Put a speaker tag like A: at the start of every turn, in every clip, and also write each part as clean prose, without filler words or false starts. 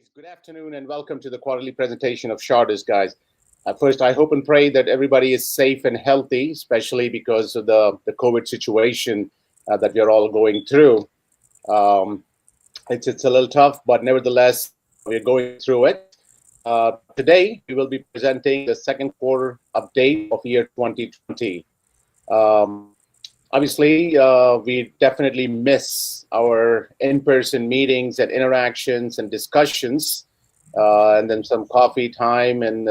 A: guys. Good afternoon and welcome to the quarterly presentation of Shardus, guys. First, I hope and pray that everybody is safe and healthy, especially because of the COVID situation that we are all going through. It's a little tough, but nevertheless, we're going through it. Today, we will be presenting the second quarter update of year 2020. Obviously, we definitely miss our in-person meetings and interactions and discussions, and then some coffee time and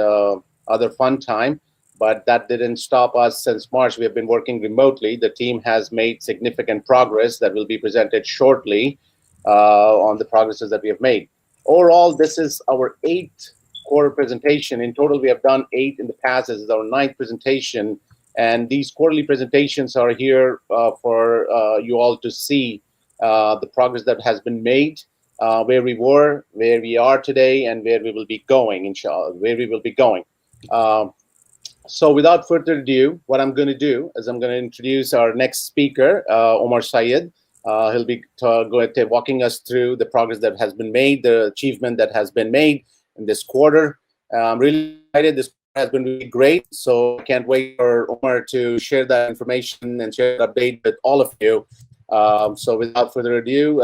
A: other fun time. But that didn't stop us since March. We have been working remotely. The team has made significant progress that will be presented shortly on the progresses that we have made. Overall, this is our 8th quarter presentation. In total, we have done 8 in the past. This is our 9th presentation. And these quarterly presentations are here for you all to see the progress that has been made, where we were, where we are today, and where we will be going, inshallah, where we will be going. So without further ado, what I'm going to do is I'm going to introduce our next speaker, Omar Syed. He'll be walking us through the progress that has been made, the achievement that has been made in this quarter. I'm really excited. This has been really great, so I can't wait for Omar to share that information and share that update with all of you. So without further ado,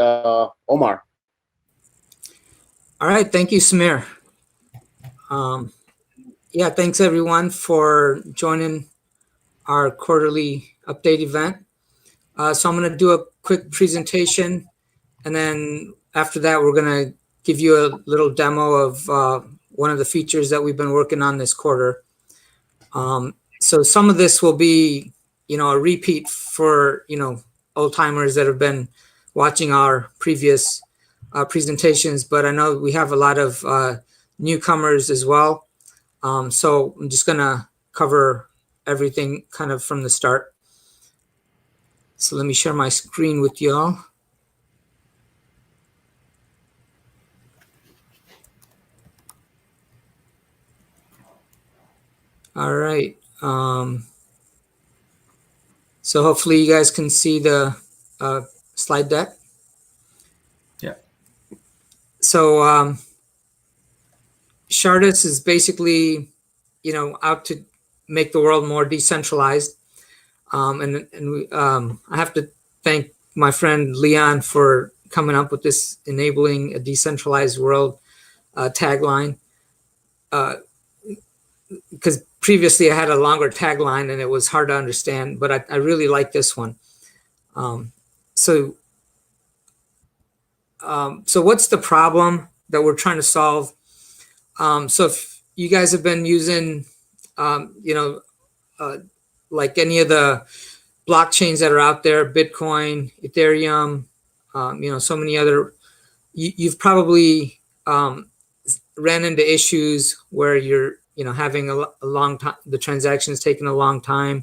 A: Omar.
B: All right, thank you, Samir. Yeah, thanks everyone for joining our quarterly update event. So I'm going to do a quick presentation, and then after that, we're going to give you a little demo of one of the features that we've been working on this quarter. So some of this will be, a repeat for, old timers that have been watching our previous presentations, but I know we have a lot of newcomers as well. So I'm just gonna cover everything kind of from the start. So let me share my screen with y'all. All right. So hopefully you guys can see the slide deck.
C: Yeah.
B: So Shardus is basically, out to make the world more decentralized. And I have to thank my friend Leon for coming up with this enabling a decentralized world tagline. Because previously I had a longer tagline and it was hard to understand, but I really like this one. So what's the problem that we're trying to solve? So if you guys have been using, like any of the blockchains that are out there, Bitcoin, Ethereum, so many other, you've probably ran into issues where you're having a long time, the transactions taking a long time,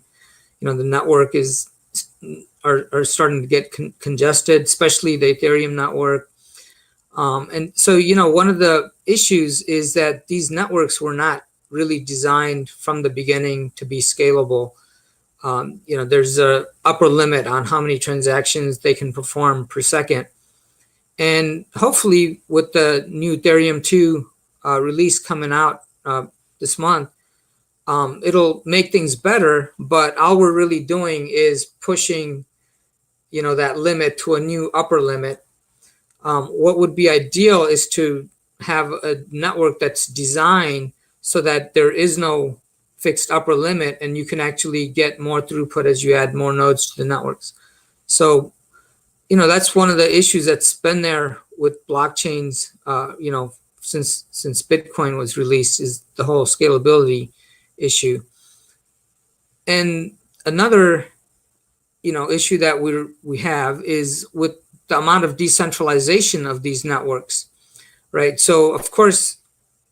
B: the network are starting to get congested, especially the Ethereum network. And so, one of the issues is that these networks were not really designed from the beginning to be scalable. There's a upper limit on how many transactions they can perform per second. And hopefully with the new Ethereum 2 release coming out this month, it'll make things better, but all we're really doing is pushing, that limit to a new upper limit. What would be ideal is to have a network that's designed so that there is no fixed upper limit and you can actually get more throughput as you add more nodes to the networks. So, that's one of the issues that's been there with blockchains, since Bitcoin was released, is the whole scalability issue. And another, issue that we have is with the amount of decentralization of these networks, right? So of course,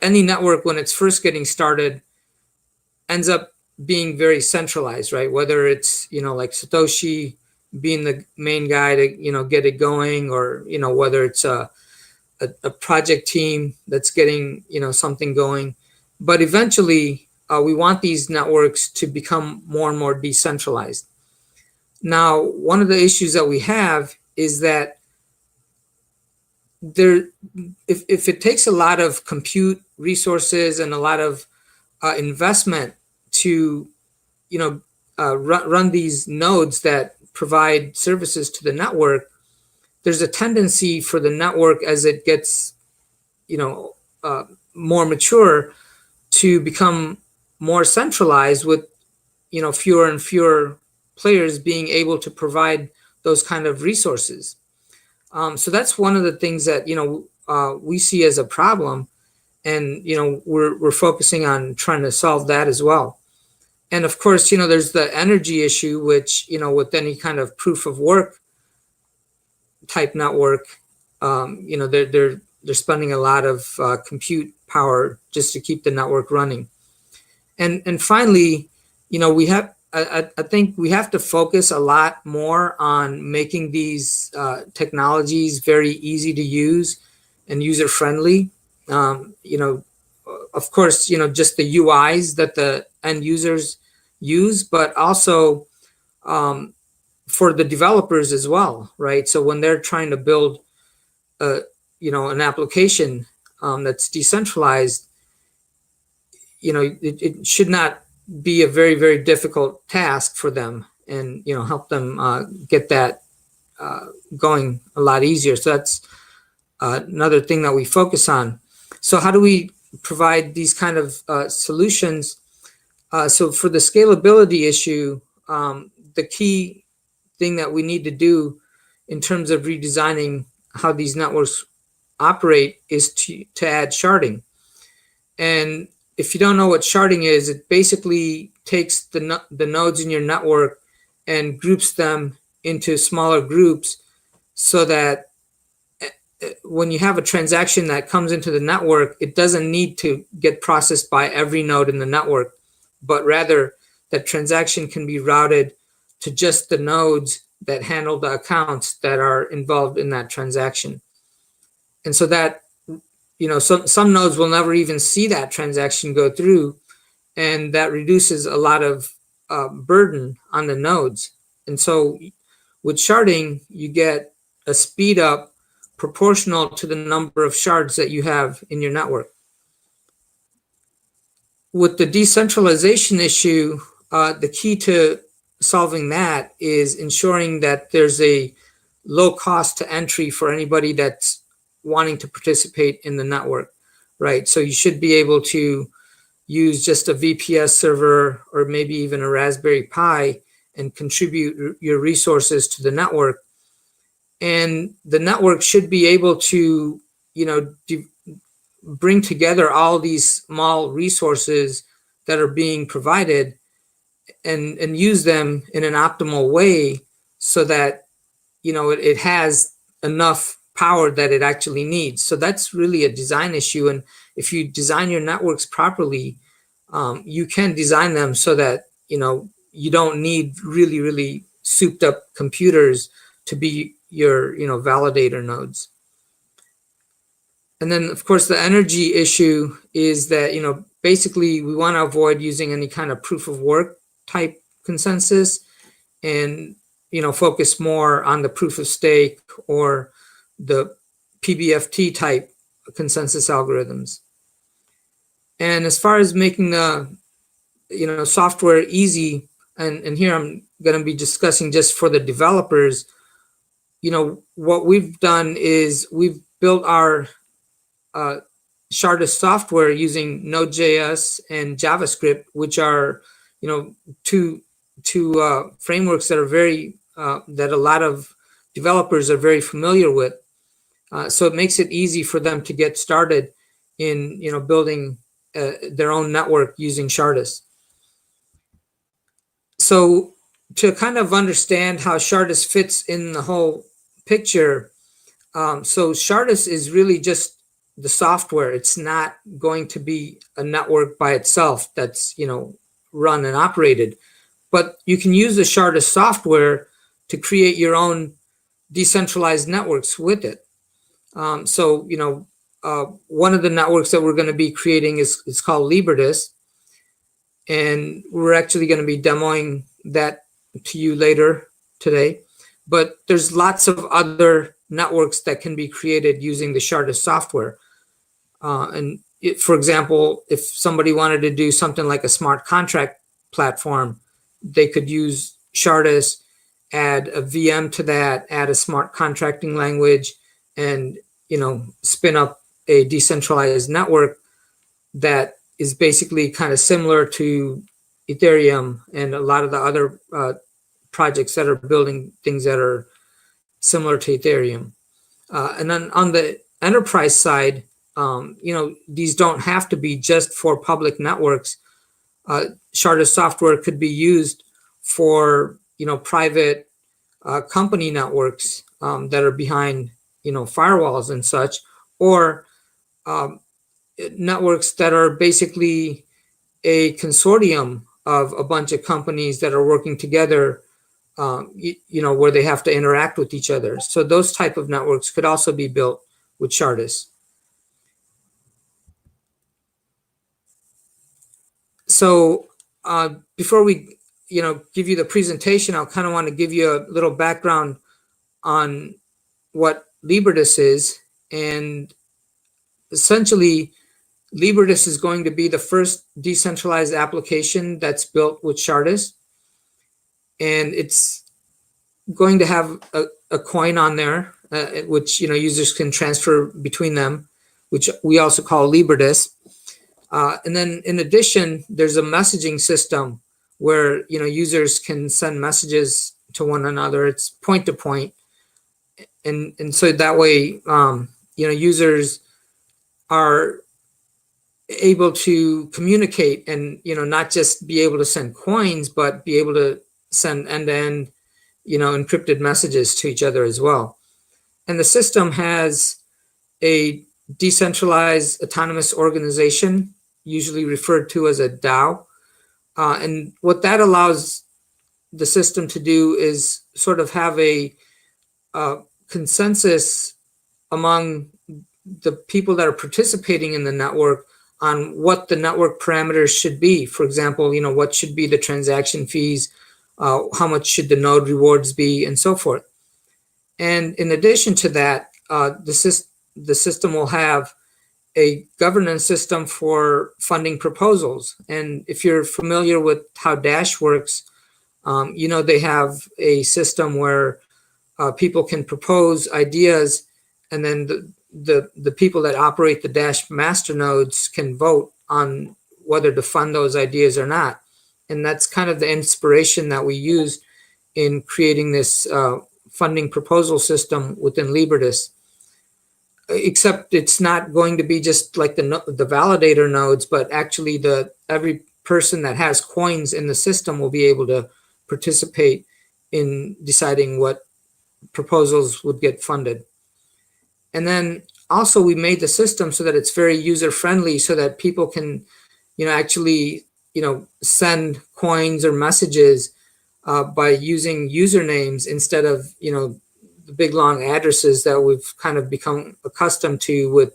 B: any network when it's first getting started ends up being very centralized, right? Whether it's, like Satoshi being the main guy to, get it going, or, whether it's a project team that's getting, something going. But eventually, we want these networks to become more and more decentralized. Now, one of the issues that we have is that there, if it takes a lot of compute resources and a lot of investment to, you know, run these nodes that provide services to the network, there's a tendency for the network as it gets, you know, more mature to become more centralized with, you know, fewer and fewer players being able to provide those kind of resources. So that's one of the things that, you know, we see as a problem, and, you know, we're focusing on trying to solve that as well. And of course, you know, there's the energy issue, which, you know, with any kind of proof of work type network, you know, they're spending a lot of compute power just to keep the network running. And finally, you know, I think we have to focus a lot more on making these technologies very easy to use and user friendly. You know, of course, you know, just the UIs that the end users use, but also for the developers as well, right? So when they're trying to build a, you know, an application that's decentralized, you know, it should not be a very, very difficult task for them, and, you know, help them get that going a lot easier. So that's another thing that we focus on. So how do we provide these kind of solutions? So for the scalability issue, the key thing that we need to do in terms of redesigning how these networks operate is to add sharding. And if you don't know what sharding is, it basically takes the nodes in your network and groups them into smaller groups, so that when you have a transaction that comes into the network, it doesn't need to get processed by every node in the network, but rather that transaction can be routed to just the nodes that handle the accounts that are involved in that transaction. And so that, you know, some nodes will never even see that transaction go through, and that reduces a lot of burden on the nodes. And so with sharding, you get a speed up proportional to the number of shards that you have in your network. With the decentralization issue, the key to solving that is ensuring that there's a low cost to entry for anybody that's wanting to participate in the network, right? So you should be able to use just a VPS server or maybe even a Raspberry Pi and contribute your resources to the network. And the network should be able to, you know, bring together all these small resources that are being provided and use them in an optimal way, so that, you know, it has enough power that it actually needs. So that's really a design issue. And if you design your networks properly, you can design them so that, you know, you don't need really, really souped up computers to be your, you know, validator nodes. And then, of course, the energy issue is that, you know, basically we want to avoid using any kind of proof of work type consensus, and, you know, focus more on the proof of stake or the PBFT type consensus algorithms. And as far as making the, you know, software easy, and here I'm going to be discussing just for the developers, you know, what we've done is we've built our Shardus software using Node.js and JavaScript, which are, you know, two frameworks that are very that a lot of developers are very familiar with. So it makes it easy for them to get started in, you know, building their own network using Shardus. So to kind of understand how Shardus fits in the whole picture, so Shardus is really just the software. It's not going to be a network by itself that's, you know, run and operated, but you can use the Shardus software to create your own decentralized networks with it. So, you know, one of the networks that we're going to be creating is called Liberdis, and we're actually going to be demoing that to you later today. But there's lots of other networks that can be created using the Shardus software. For example, if somebody wanted to do something like a smart contract platform, they could use Shardus, add a VM to that, add a smart contracting language, and spin up a decentralized network that is basically kind of similar to Ethereum and a lot of the other projects that are building things that are similar to Ethereum. And then on the enterprise side, these don't have to be just for public networks. Shardus software could be used for private company networks that are behind firewalls and such, or networks that are basically a consortium of a bunch of companies that are working together, where they have to interact with each other. So those type of networks could also be built with Shardus. So before we give you the presentation, I'll kind of want to give you a little background on what Liberdis is. And essentially, Liberdis is going to be the first decentralized application that's built with Shardus. And it's going to have a coin on there, which users can transfer between them, which we also call Liberdis. And then in addition, there's a messaging system where users can send messages to one another. It's point to point, and so that way users are able to communicate and not just be able to send coins, but be able to send end-to-end encrypted messages to each other as well. And the system has a decentralized autonomous organization, usually referred to as a DAO. And what that allows the system to do is sort of have a consensus among the people that are participating in the network on what the network parameters should be. For example, what should be the transaction fees, how much should the node rewards be, and so forth. And in addition to that, the system will have a governance system for funding proposals. And if you're familiar with how Dash works, they have a system where people can propose ideas, and then the people that operate the Dash master nodes can vote on whether to fund those ideas or not. And that's kind of the inspiration that we used in creating this funding proposal system within Liberdis. Except it's not going to be just like the validator nodes, but actually every person that has coins in the system will be able to participate in deciding what proposals would get funded. And then also we made the system so that it's very user friendly, so that people can actually send coins or messages by using usernames instead of the big long addresses that we've kind of become accustomed to with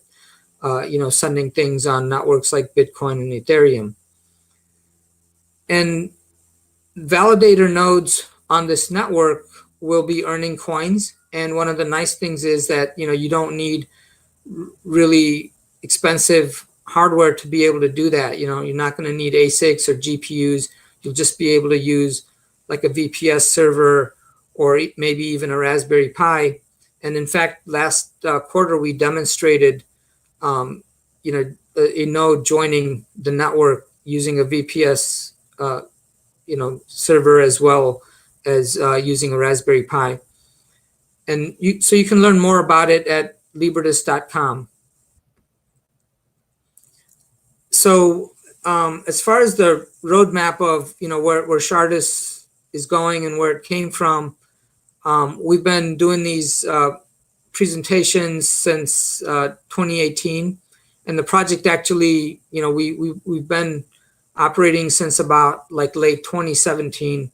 B: sending things on networks like Bitcoin and Ethereum. And validator nodes on this network will be earning coins. And one of the nice things is that you don't need really expensive hardware to be able to do that. You're not going to need ASICs or GPUs. You'll just be able to use like a VPS server or maybe even a Raspberry Pi. And in fact, last quarter, we demonstrated, a node joining the network using a VPS, server as well as using a Raspberry Pi. And so you can learn more about it at liberdis.com. So as far as the roadmap of, where Shardus is going and where it came from, we've been doing these presentations since 2018, and the project actually, we've been operating since about like late 2017.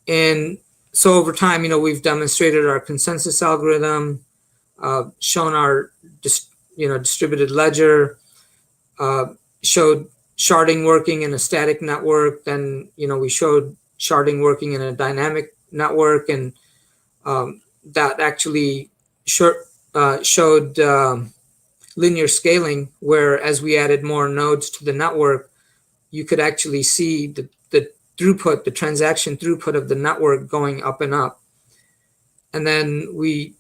B: And so over time, we've demonstrated our consensus algorithm, shown our distributed ledger, showed sharding working in a static network. Then we showed sharding working in a dynamic network, and that actually showed linear scaling, where as we added more nodes to the network, you could actually see the throughput, the transaction throughput of the network going up and up. And then we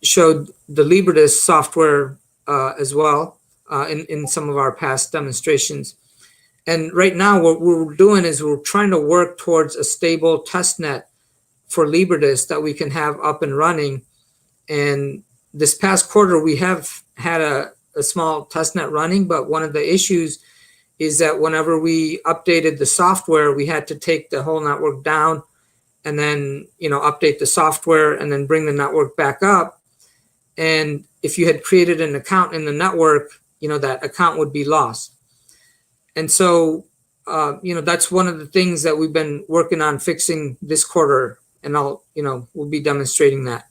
B: showed the Liberdis software as well in some of our past demonstrations. And right now what we're doing is we're trying to work towards a stable test net for Liberdis that we can have up and running. And this past quarter, we have had a small test net running, but one of the issues is that whenever we updated the software, we had to take the whole network down and then, update the software and then bring the network back up. And if you had created an account in the network, that account would be lost. And so, that's one of the things that we've been working on fixing this quarter, and we'll be demonstrating that.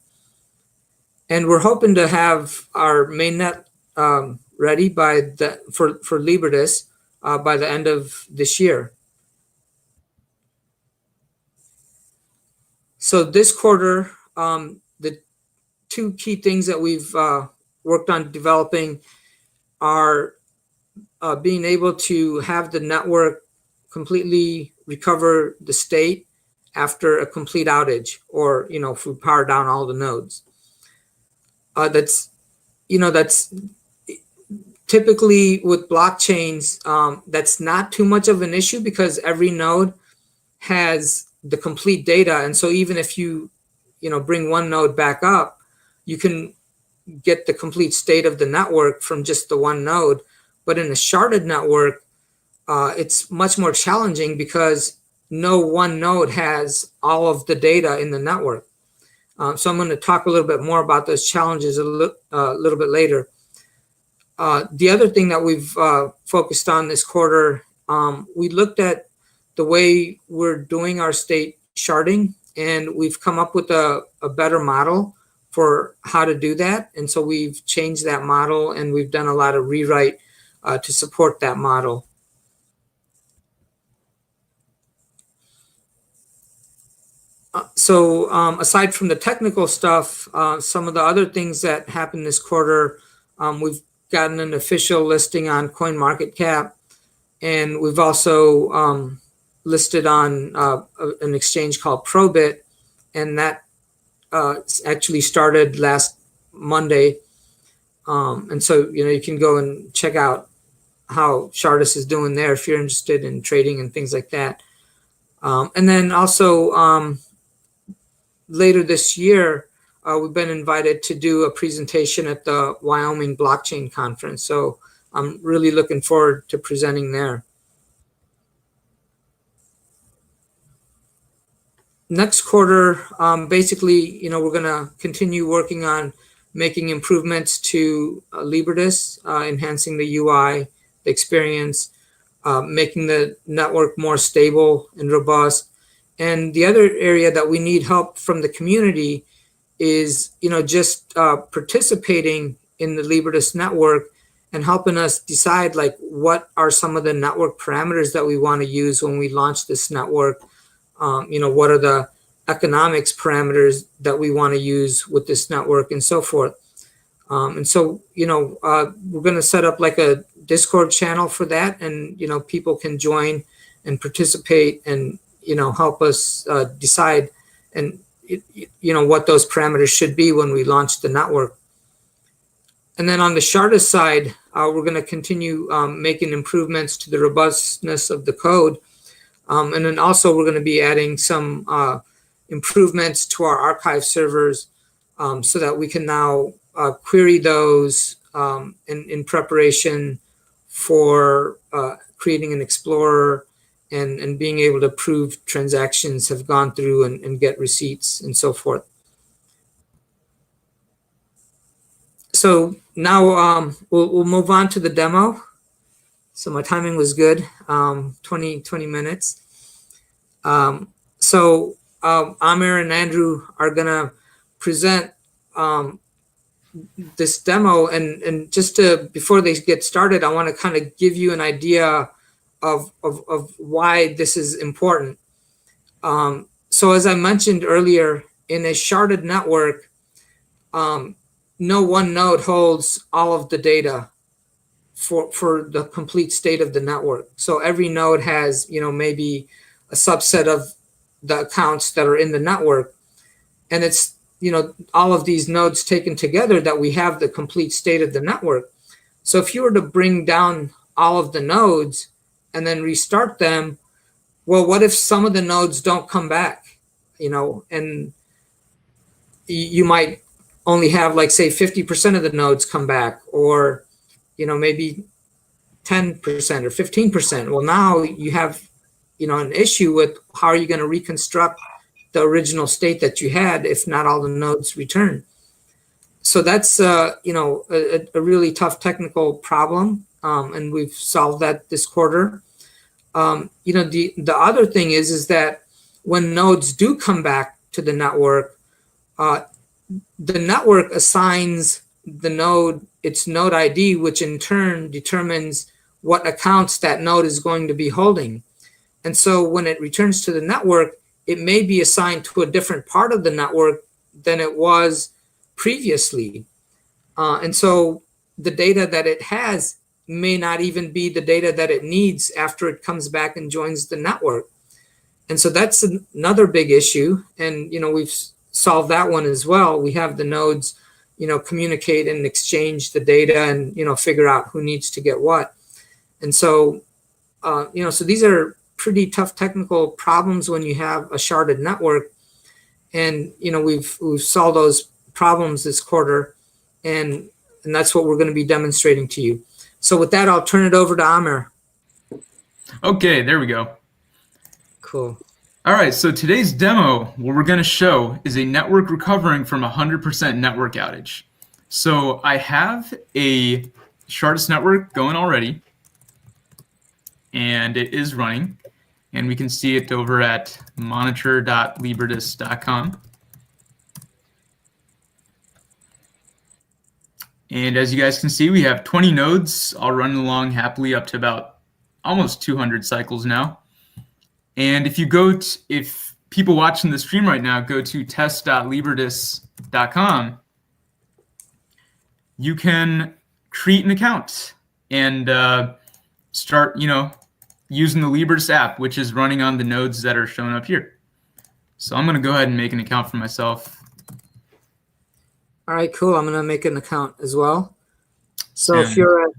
B: And we're hoping to have our mainnet ready for Liberdis by the end of this year. So this quarter, the two key things that we've worked on developing are being able to have the network completely recover the state after a complete outage, or if we power down all the nodes. That's typically with blockchains, that's not too much of an issue because every node has the complete data. And so even if you bring one node back up, you can get the complete state of the network from just the one node. But in a sharded network, it's much more challenging because no one node has all of the data in the network. So I'm going to talk a little bit more about those challenges a little bit later. The other thing that we've focused on this quarter, we looked at the way we're doing our state sharding, and we've come up with a better model for how to do that. And so we've changed that model, and we've done a lot of rewrite to support that model. So aside from the technical stuff, some of the other things that happened this quarter, we've gotten an official listing on CoinMarketCap, and we've also listed on an exchange called Probit, and that actually started last Monday. And so, you can go and check out how Shardus is doing there if you're interested in trading and things like that. And then also later this year, we've been invited to do a presentation at the Wyoming Blockchain Conference. So I'm really looking forward to presenting there. Next quarter, basically, we're going to continue working on making improvements to Liberdis, enhancing the UI, the experience, making the network more stable and robust. And the other area that we need help from the community is, just participating in the Liberdis network and helping us decide what are some of the network parameters that we want to use when we launch this network. What are the economics parameters that we want to use with this network and so forth. And so, we're going to set up a Discord channel for that, and, people can join and participate and, help us decide and, what those parameters should be when we launch the network. And then on the Shardus side, we're going to continue making improvements to the robustness of the code. And then also we're going to be adding some improvements to our archive servers so that we can now query those in preparation for creating an explorer and being able to prove transactions have gone through and get receipts and so forth. So now we'll move on to the demo. So my timing was good, 20 minutes. So Amir and Andrew are gonna present this demo, and just before they get started, I want to kind of give you an idea of why this is important. So as I mentioned earlier, in a sharded network, no one node holds all of the data for the complete state of the network. So every node has, maybe a subset of the accounts that are in the network. And it's, all of these nodes taken together that we have the complete state of the network. So if you were to bring down all of the nodes and then restart them, well, what if some of the nodes don't come back, and you might only have, like, say, 50% of the nodes come back, or, maybe 10% or 15%. Well, now you have, an issue with how are you going to reconstruct the original state that you had if not all the nodes return. So that's, a really tough technical problem, and we've solved that this quarter. The other thing is that when nodes do come back to the network assigns the node its node ID, which in turn determines what accounts that node is going to be holding. And so when it returns to the network, it may be assigned to a different part of the network than it was previously. And so the data that it has may not even be the data that it needs after it comes back and joins the network. And so that's another big issue. And, we've solved that one as well. We have the nodes, communicate and exchange the data and, figure out who needs to get what. And so, so these are pretty tough technical problems when you have a sharded network. And, we've solved those problems this quarter. And that's what we're going to be demonstrating to you. So with that, I'll turn it over to Amir.
C: Okay, there we go.
B: Cool.
C: All right, so today's demo, what we're going to show is a network recovering from a 100% network outage. So I have a Shardus network going already, and it is running, and we can see it over at monitor.liberdis.com. And as you guys can see, we have 20 nodes all running along happily up to about almost 200 cycles now. And if if people watching the stream right now go to test.liberdis.com, you can create an account and start, using the Liberdis app, which is running on the nodes that are shown up here. So I'm going to go ahead and make an account for myself.
B: All right, cool. I'm going to make an account as well. So if you're at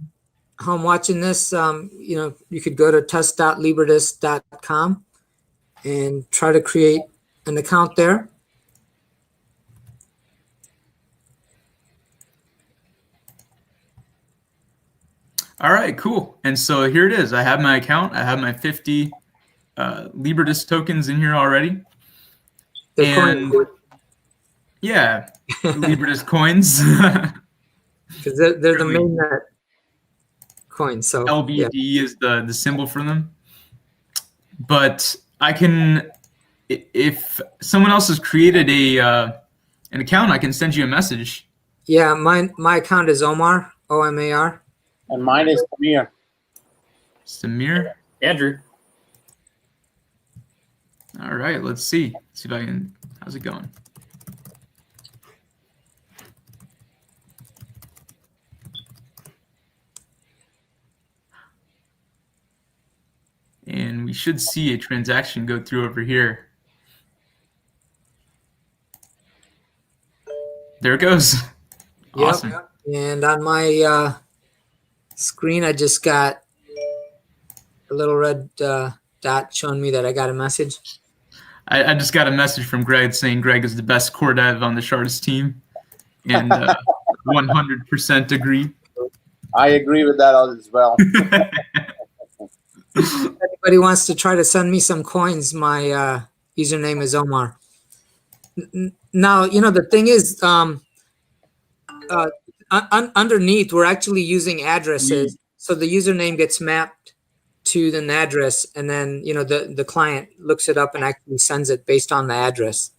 B: home watching this, you could go to test.liberdis.com and try to create an account there.
C: All right, cool. And so here it is. I have my account. I have my 50 Liberdis tokens in here already. And yeah, Liberdis coins.
B: Because they're the mainnet coins. So
C: LBD is the symbol for them. But I can, if someone else has created an account, I can send you a message.
B: Yeah, my account is Omar, OMAR.
A: And mine is Samir.
C: Samir?
D: Andrew.
C: All right, let's see. See if I can, how's it going? And we should see a transaction go through over here. There it goes. Awesome.
B: Yep. And on my screen, I just got a little red dot showing me that I got a message.
C: I just got a message from Greg saying Greg is the best core dev on the Shardus team. And 100% agree.
A: I agree with that as well.
B: If anybody wants to try to send me some coins, my username is Omar. Now, the thing is, underneath, we're actually using addresses. So the username gets mapped to an address, and then, the client looks it up and actually sends it based on the address.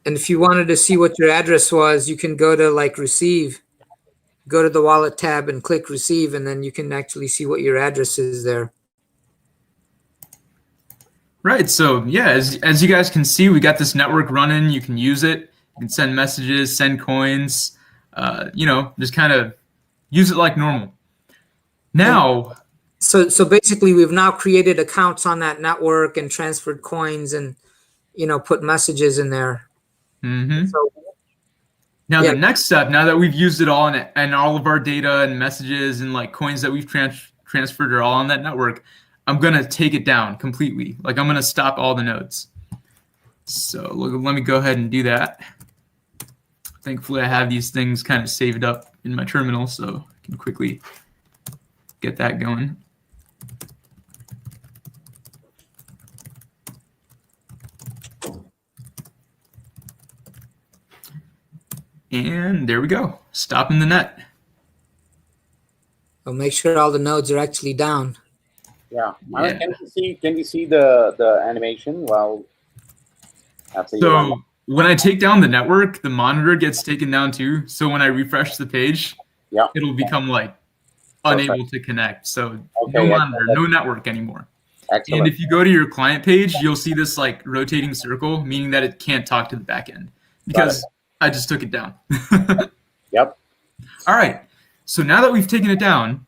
B: And if you wanted to see what your address was, you can go to receive, go to the wallet tab and click receive, and then you can actually see what your address is there.
C: Right. So yeah, as you guys can see, we got this network running. You can use it. You can send messages, send coins, just kind of use it like normal. Now,
B: so basically, we've now created accounts on that network and transferred coins and put messages in there. So,
C: now the next step, now that we've used it all and all of our data and messages and like coins that we've transferred are all on that network, I'm gonna take it down completely. Like I'm gonna stop all the nodes. So let me go ahead and do that. Thankfully, I have these things kind of saved up in my terminal, so I can quickly get that going. And there we go, stopping the net.
B: I'll make sure all the nodes are actually down.
A: Yeah. Can you see the animation while after
C: so when I take down the network, the monitor gets taken down too. So when I refresh the page, it'll become like unable to connect. So no monitor, no network anymore.
A: Excellent.
C: And if you go to your client page, you'll see this like rotating circle, meaning that it can't talk to the back end because I just took it down.
A: Yep.
C: All right. So now that we've taken it down,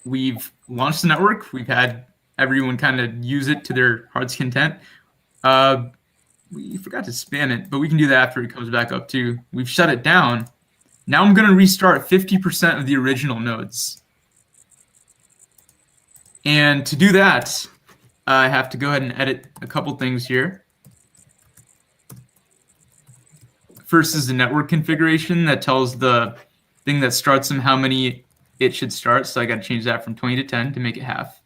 C: we've launched the network. We've had everyone kind of use it to their heart's content. We forgot to spam it, but we can do that after it comes back up too. We've shut it down. Now I'm going to restart 50% of the original nodes. And to do that, I have to go ahead and edit a couple things here. First is the network configuration that tells the thing that starts them how many it should start. So I got to change that from 20 to 10 to make it half.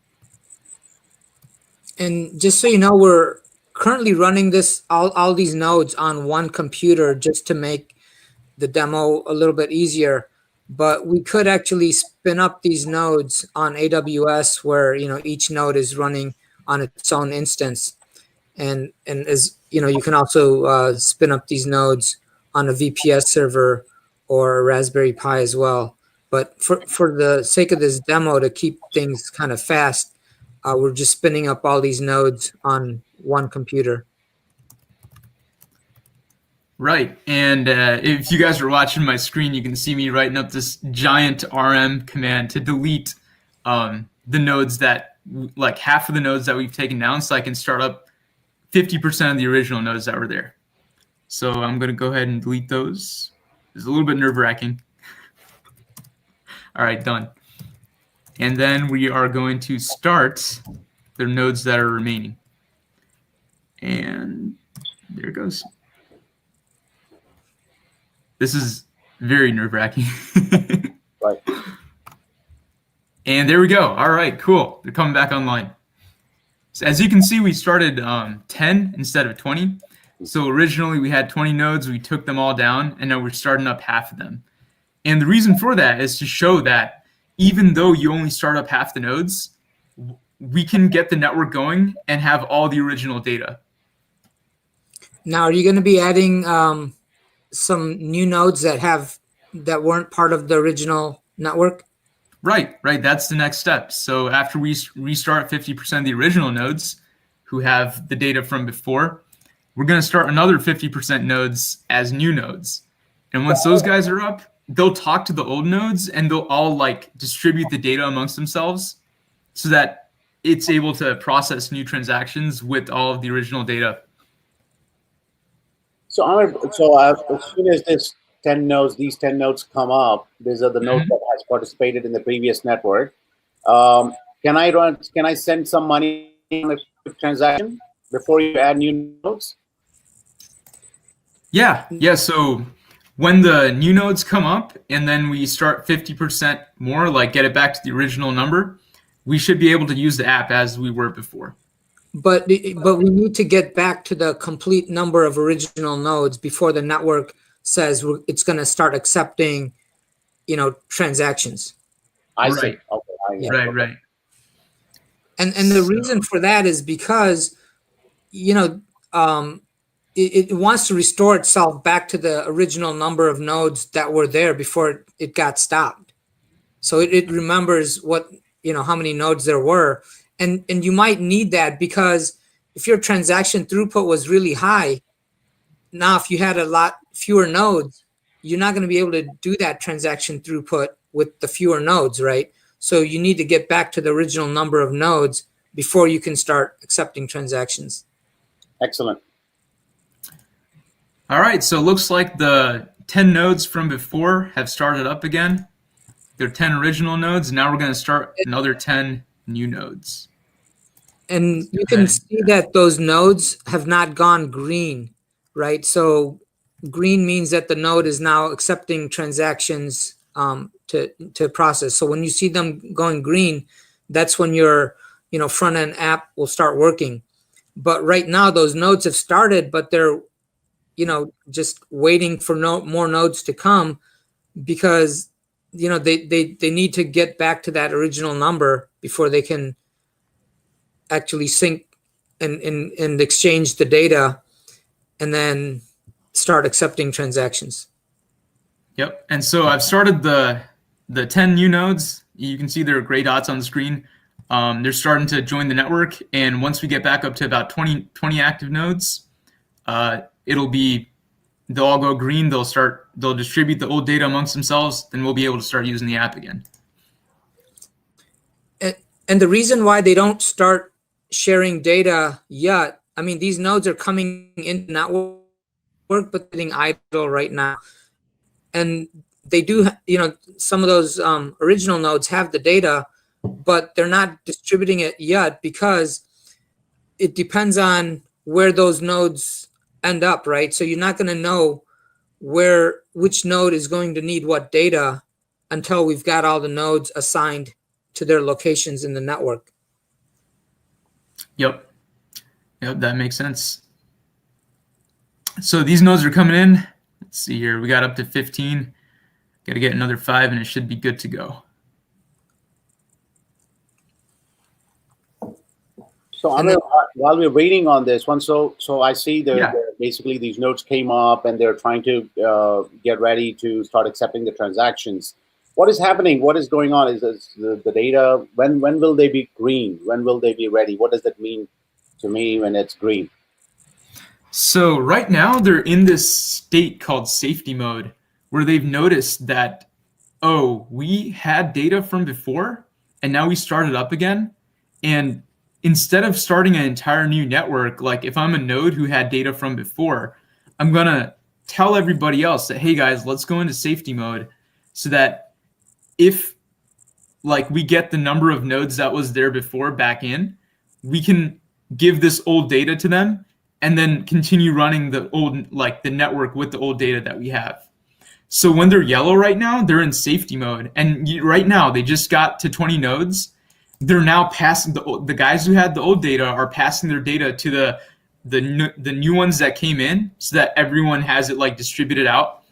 B: And just so you know, we're currently running all these nodes on one computer just to make the demo a little bit easier. But we could actually spin up these nodes on AWS where each node is running on its own instance. And as you can also spin up these nodes on a VPS server or a Raspberry Pi as well. But for the sake of this demo, to keep things kind of fast, we're just spinning up all these nodes on one computer.
C: Right. And if you guys are watching my screen, you can see me writing up this giant RM command to delete the nodes that, like half of the nodes that we've taken down, so I can start up 50% of the original nodes that were there. So I'm going to go ahead and delete those. It's a little bit nerve-wracking. All right, done. And then we are going to start the nodes that are remaining. And there it goes. This is very nerve-wracking.
A: Right.
C: And there we go. All right, cool. They're coming back online. So as you can see, we started 10 instead of 20. So originally we had 20 nodes. We took them all down, and now we're starting up half of them. And the reason for that is to show that even though you only start up half the nodes, we can get the network going and have all the original data.
B: Now, are you going to be adding some new nodes that weren't part of the original network?
C: Right. That's the next step. So after we restart 50% of the original nodes who have the data from before, we're going to start another 50% nodes as new nodes. And once those guys are up, they'll talk to the old nodes and they'll all like distribute the data amongst themselves so that it's able to process new transactions with all of the original data.
A: So as soon as these 10 nodes come up, these are the nodes that has participated in the previous network. Can I send some money in a quick transaction before you add new nodes?
C: Yeah. So when the new nodes come up and then we start 50% more, like get it back to the original number, we should be able to use the app as we were before.
B: But we need to get back to the complete number of original nodes before the network says it's going to start accepting, transactions.
A: I see. Okay.
C: Right.
B: And the reason for that is because, it wants to restore itself back to the original number of nodes that were there before it got stopped. So it remembers how many nodes there were. And you might need that because if your transaction throughput was really high, now if you had a lot fewer nodes, you're not going to be able to do that transaction throughput with the fewer nodes, right? So you need to get back to the original number of nodes before you can start accepting transactions.
A: Excellent.
C: All right, so it looks like the 10 nodes from before have started up again. There are 10 original nodes. Now we're going to start another 10 new nodes.
B: And you can see that those nodes have not gone green, right? So green means that the node is now accepting transactions to process. So when you see them going green, that's when your front end app will start working. But right now those nodes have started, but they're just waiting for more nodes to come, because they need to get back to that original number before they can actually sync and exchange the data and then start accepting transactions.
C: Yep. And so I've started the 10 new nodes. You can see there are gray dots on the screen. They're starting to join the network. And once we get back up to about 20 active nodes, they'll all go green. They'll distribute the old data amongst themselves. Then we'll be able to start using the app again.
B: And the reason why they don't start sharing data yet, I mean, these nodes are coming into network, but they're getting idle right now. And they do, some of those original nodes have the data, but they're not distributing it yet because it depends on where those nodes end up, right? So you're not going to know which node is going to need what data until we've got all the nodes assigned to their locations in the network.
C: Yep, that makes sense. So these nodes are coming in. Let's see here. We got up to 15. Got to get another 5, and it should be good to go.
A: So while we're waiting on this one, so I see basically these nodes came up and they're trying to get ready to start accepting the transactions. What is happening? What is going on? Is the data, when will they be green? When will they be ready? What does that mean to me when it's green?
C: So right now they're in this state called safety mode, where they've noticed that, oh, we had data from before and now we started up again. And instead of starting an entire new network, like if I'm a node who had data from before, I'm going to tell everybody else that, hey guys, let's go into safety mode, so that if we get the number of nodes that was there before back in, we can give this old data to them and then continue running the network with the old data that we have. So when they're yellow right now, they're in safety mode. And right now they just got to 20 nodes. They're now passing the guys who had the old data are passing their data to the new ones that came in, so that everyone has it distributed out.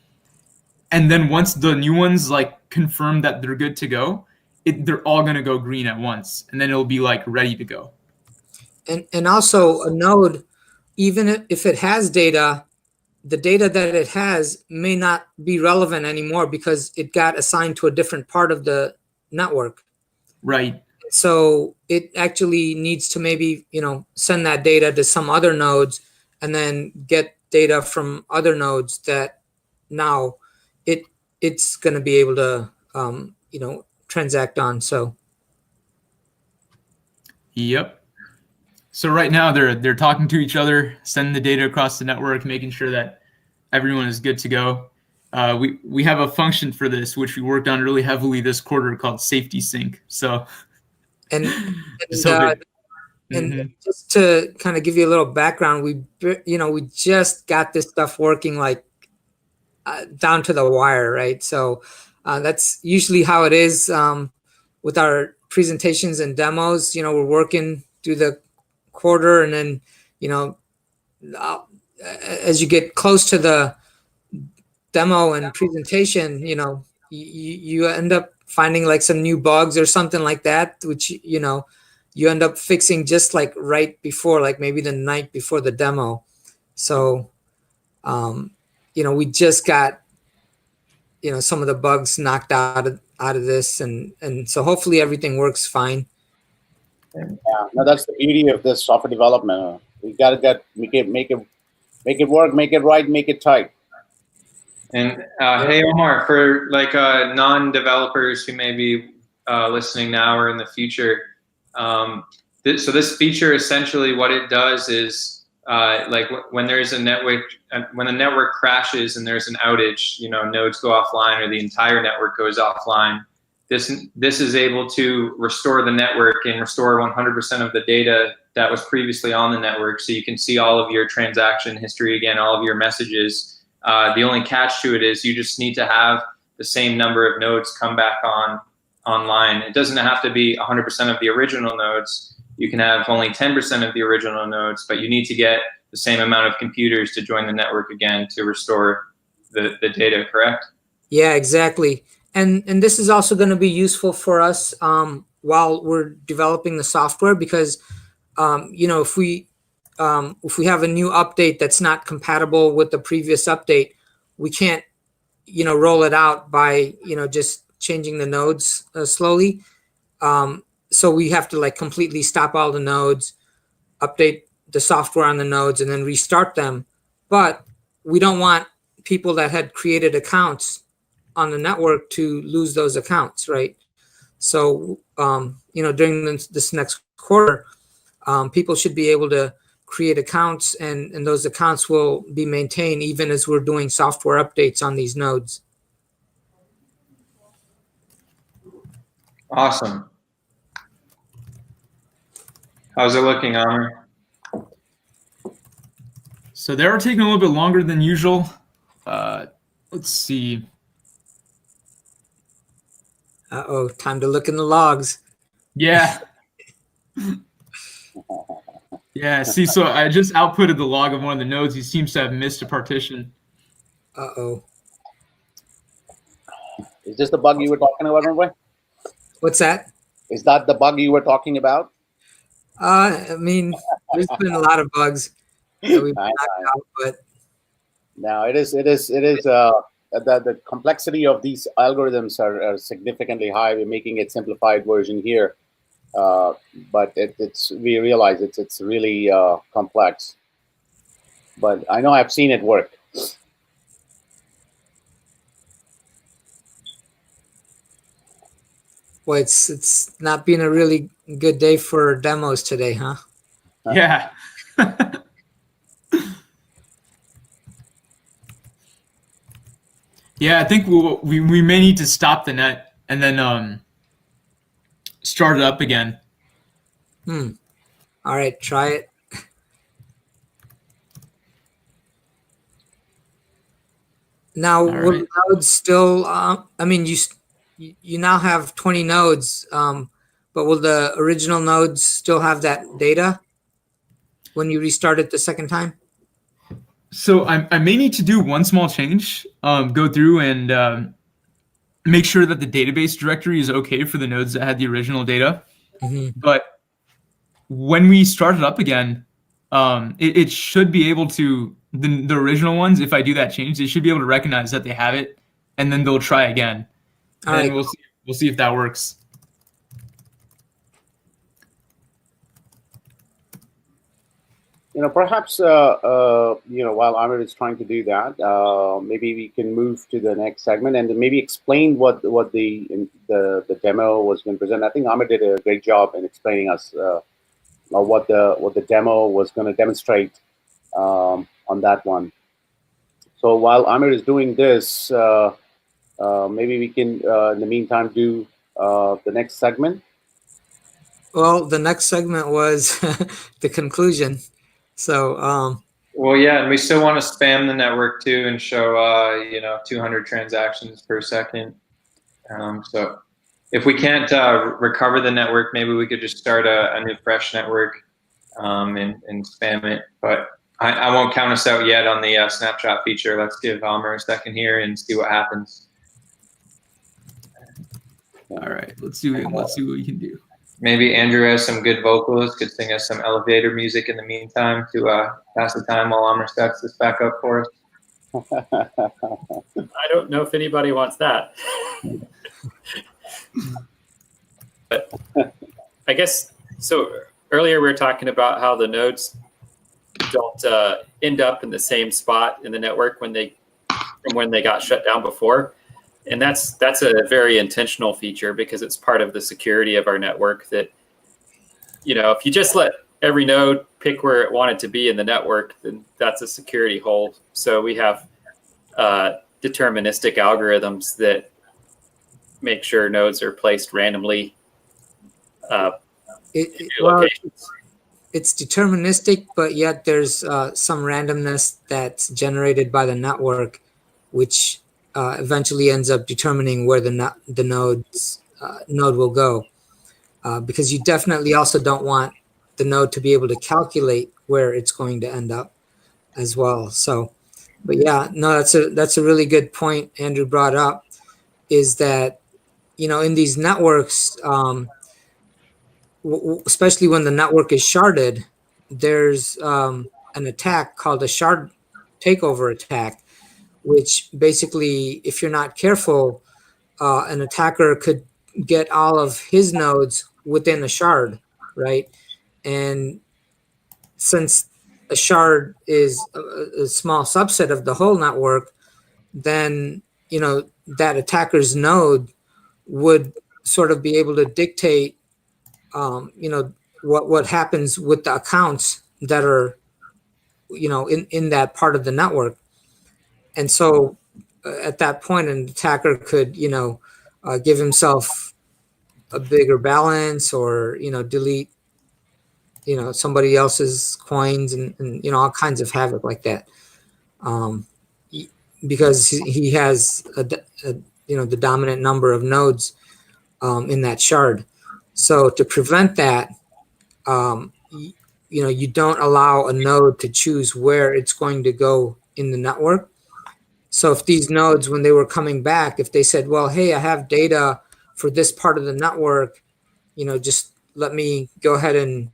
C: And then once the new ones confirm that they're good to go, they're all going to go green at once, and then it'll be ready to go.
B: And also a node, even if it has data, the data that it has may not be relevant anymore because it got assigned to a different part of the network.
C: Right.
B: So it actually needs to maybe, send that data to some other nodes and then get data from other nodes that now it's going to be able to, transact on. So.
C: Yep. So right now they're talking to each other, sending the data across the network, making sure that everyone is good to go. We have a function for this, which we worked on really heavily this quarter, called safety sync. So.
B: And just to kind of give you a little background, we just got this stuff working down to the wire, right? So that's usually how it is with our presentations and demos. We're working through the quarter, and then as you get close to the demo and presentation, you end up finding some new bugs or something like that, which you end up fixing just right before, maybe the night before the demo. So we just got some of the bugs knocked out of this, and so hopefully everything works fine.
A: Yeah, no, that's the beauty of this software development. We gotta make it Make it work, make it right, make it tight.
D: And hey, Omar, for like non-developers who may be listening now or in the future, so this feature essentially what it does is like when there's a network, when the network crashes and there's an outage, nodes go offline or the entire network goes offline. This is able to restore the network and restore 100% of the data that was previously on the network, so you can see all of your transaction history again, all of your messages. The only catch to it is you just need to have the same number of nodes come back online. It doesn't have to be 100% of the original nodes. You can have only 10% of the original nodes, but you need to get the same amount of computers to join the network again to restore the data, correct?
B: Yeah, exactly. And this is also going to be useful for us while we're developing the software, because if we have a new update that's not compatible with the previous update, we can't roll it out by just changing the nodes slowly. So we have to like completely stop all the nodes, update the software on the nodes, and then restart them. But we don't want people that had created accounts on the network to lose those accounts, right? So during this next quarter, people should be able to create accounts, and those accounts will be maintained even as we're doing software updates on these nodes.
D: Awesome. How's it looking, Amr?
C: So they were taking a little bit longer than usual. Let's see.
B: Uh-oh, time to look in the logs.
C: Yeah. Yeah, see, so I just outputted the log of one of the nodes. He seems to have missed a partition.
B: Uh-oh.
A: Is this the bug you were talking about, my boy?
B: What's that?
A: Is that the bug you were talking about?
B: I mean, there's been a lot of bugs that we've knocked out, but
A: no, it is. The complexity of these algorithms are significantly high. We're making it simplified version here, but we realize it's really complex. But I know I've seen it work.
B: well, it's not been a really good day for demos today, huh?
C: Yeah. Yeah, I think we may need to stop the net and then start it up again.
B: All right, try it. Now, will the nodes still? I mean, you now have 20 nodes, but will the original nodes still have that data when you restart it the second time?
C: So I may need to do one small change. Go through and make sure that the database directory is okay for the nodes that had the original data.
B: Mm-hmm.
C: But when we start it up again, it should be able to, the original ones, if I do that change, they should be able to recognize that they have it, and then they'll try again.
B: All right.
C: We'll see if that works.
A: Perhaps while Amir is trying to do that, maybe we can move to the next segment and maybe explain what the demo was going to present. I think Amir did a great job in explaining us what the demo was going to demonstrate on that one. So while Amir is doing this, maybe we can in the meantime do the next segment.
B: Well, the next segment was the conclusion. So,
D: well, yeah, and we still want to spam the network too and show, 200 transactions per second. So if we can't recover the network, maybe we could just start a new fresh network and spam it. But I won't count us out yet on the snapshot feature. Let's give Amr a second here and see what happens.
C: All right, let's see what we can do.
D: Maybe Andrew has some good vocals, could sing us some elevator music in the meantime to pass the time while Amr sets this back up for us.
E: I don't know if anybody wants that. But I guess, so earlier we were talking about how the nodes don't end up in the same spot in the network from when they got shut down before. And that's a very intentional feature because it's part of the security of our network that, if you just let every node pick where it wanted to be in the network, then that's a security hole. So we have deterministic algorithms that make sure nodes are placed randomly locations.
B: It's deterministic, but yet there's some randomness that's generated by the network, which eventually ends up determining where the node will go. Because you definitely also don't want the node to be able to calculate where it's going to end up as well. So, but yeah, no, that's a really good point Andrew brought up, is that, in these networks, especially when the network is sharded, there's an attack called a shard takeover attack, which basically, if you're not careful, an attacker could get all of his nodes within a shard, right? And since a shard is a small subset of the whole network, then, that attacker's node would sort of be able to dictate what happens with the accounts that are, in that part of the network. And so at that point, an attacker could, give himself a bigger balance, or, delete, somebody else's coins, and all kinds of havoc like that. Because he has the dominant number of nodes in that shard. So to prevent that, you don't allow a node to choose where it's going to go in the network. So if these nodes, when they were coming back, if they said, well, hey, I have data for this part of the network, just let me go ahead and,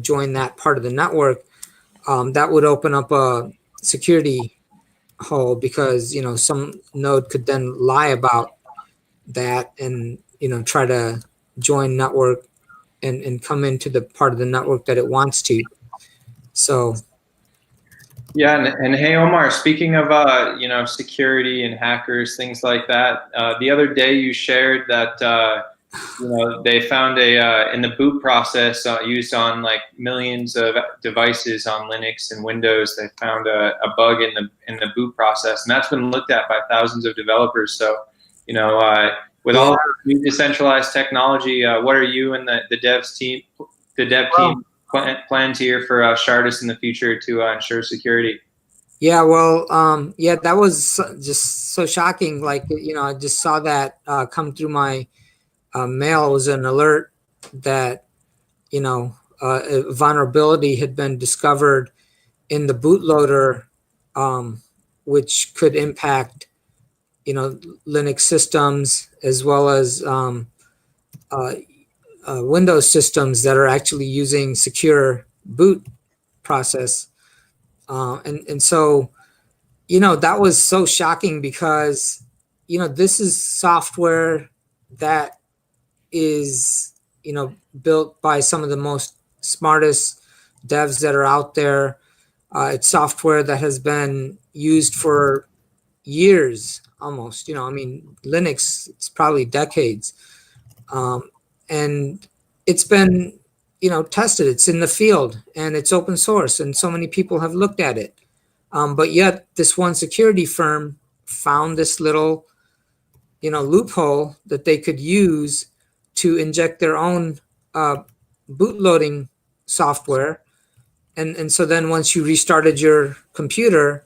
B: join that part of the network, that would open up a security hole, because, some node could then lie about that and, try to join network and come into the part of the network that it wants to. So.
D: Yeah, and hey, Omar, speaking of, security and hackers, things like that, the other day you shared that, they found in the boot process used on like millions of devices on Linux and Windows, they found a bug in the boot process, and that's been looked at by thousands of developers. So, with all new decentralized technology, what are you and the dev team plans here for Shardus in the future to ensure security?
B: Yeah, well, that was just so shocking. Like, I just saw that come through my mail. It was an alert that, a vulnerability had been discovered in the bootloader, which could impact, Linux systems, as well as Windows systems that are actually using secure boot process. And so, that was so shocking, because, this is software that is, built by some of the most smartest devs that are out there. It's software that has been used for years, almost, Linux, it's probably decades. And it's been, tested. It's in the field, and it's open source, and so many people have looked at it. But yet this one security firm found this little, loophole that they could use to inject their own bootloading software. And so then once you restarted your computer,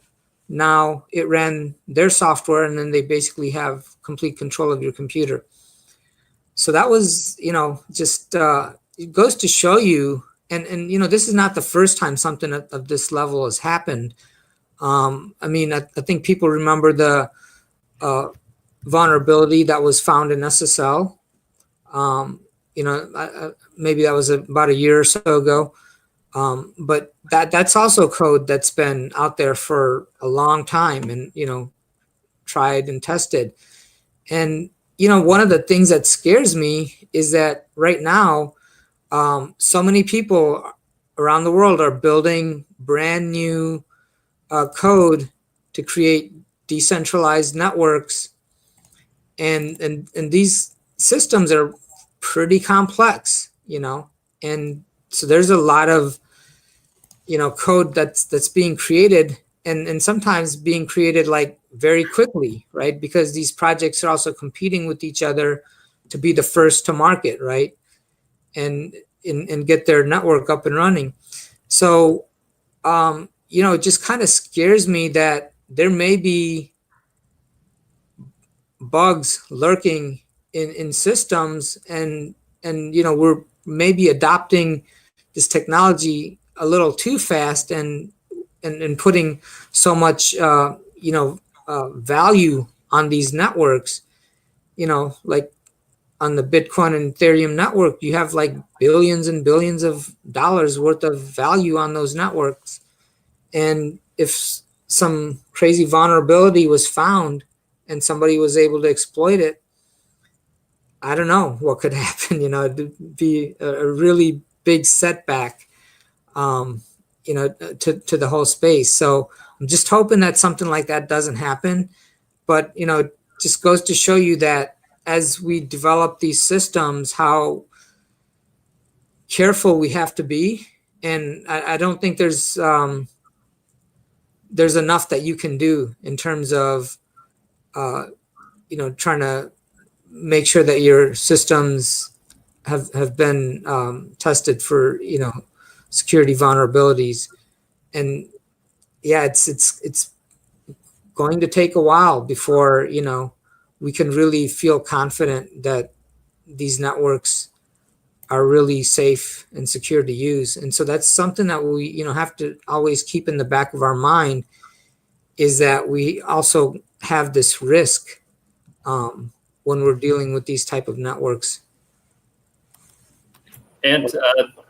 B: now it ran their software, and then they basically have complete control of your computer. So that was, just it goes to show you, and this is not the first time something of this level has happened. I think people remember the vulnerability that was found in SSL. Maybe that was about a year or so ago. But that's also code that's been out there for a long time, and, tried and tested. And, one of the things that scares me is that right now, so many people around the world are building brand new code to create decentralized networks, and these systems are pretty complex, and so there's a lot of code that's being created, and sometimes being created like very quickly, right? Because these projects are also competing with each other to be the first to market, right? And get their network up and running. So it just kind of scares me that there may be bugs lurking in systems, and we're maybe adopting this technology a little too fast, and putting so much value on these networks. Like on the Bitcoin and Ethereum network, you have like billions and billions of dollars worth of value on those networks. And if some crazy vulnerability was found and somebody was able to exploit it, I don't know what could happen. It'd be a really big setback, to the whole space. So I'm just hoping that something like that doesn't happen. But, it just goes to show you that as we develop these systems, how careful we have to be. And I don't think there's enough that you can do in terms of, trying to make sure that your systems have been tested for, security vulnerabilities. And yeah, it's going to take a while before, we can really feel confident that these networks are really safe and secure to use. And so that's something that we, have to always keep in the back of our mind, is that we also have this risk when we're dealing with these type of networks.
E: And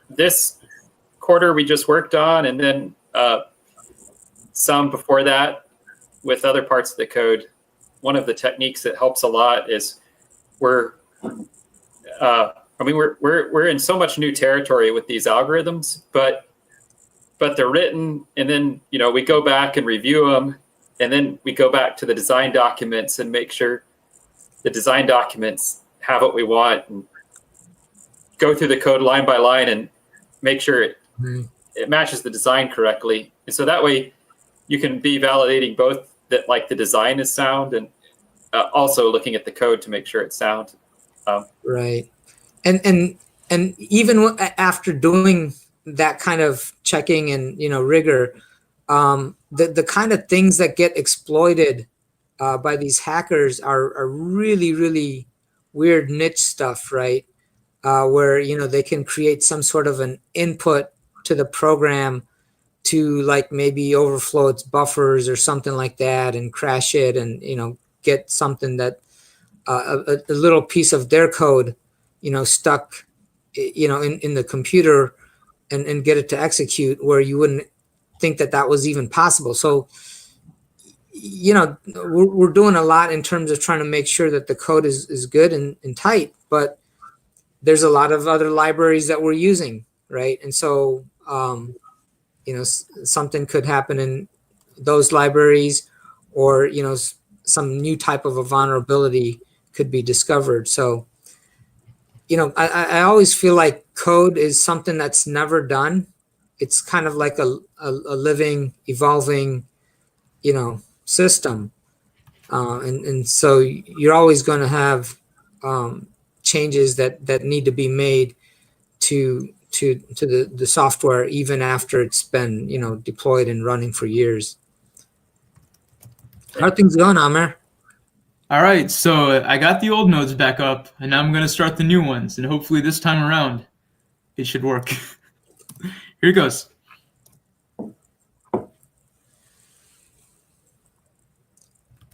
E: this quarter we just worked on, and then some before that with other parts of the code. One of the techniques that helps a lot is we're in so much new territory with these algorithms, but they're written, and then we go back and review them, and then we go back to the design documents and make sure the design documents have what we want, and go through the code line by line and make sure it matches the design correctly. And so that way you can be validating both that like the design is sound, and also looking at the code to make sure it's sound.
B: Right. And even after doing that kind of checking and, rigor, the kind of things that get exploited by these hackers are really, really weird niche stuff, right? Where, they can create some sort of an input to the program to like maybe overflow its buffers or something like that and crash it, and, get something that a little piece of their code, stuck, in the computer, and get it to execute where you wouldn't think that was even possible. So, we're doing a lot in terms of trying to make sure that the code is good and tight, but there's a lot of other libraries that we're using, right? And so, something could happen in those libraries, or, some new type of a vulnerability could be discovered. So, I always feel like code is something that's never done. It's kind of like a living, evolving, system. And so you're always going to have changes that need to be made to the software, even after it's been, deployed and running for years. How are things going, Amer?
C: All right, so I got the old nodes back up, and now I'm going to start the new ones, and hopefully this time around it should work. Here it goes.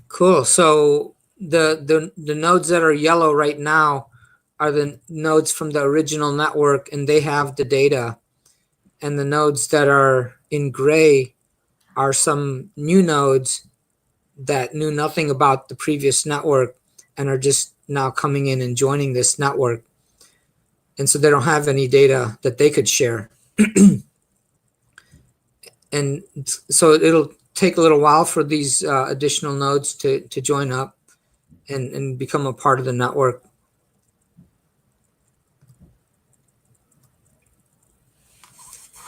B: Cool. So the nodes that are yellow right now are the nodes from the original network, and they have the data. And the nodes that are in gray are some new nodes that knew nothing about the previous network and are just now coming in and joining this network. And so they don't have any data that they could share. and so it'll take a little while for these additional nodes to join up and become a part of the network.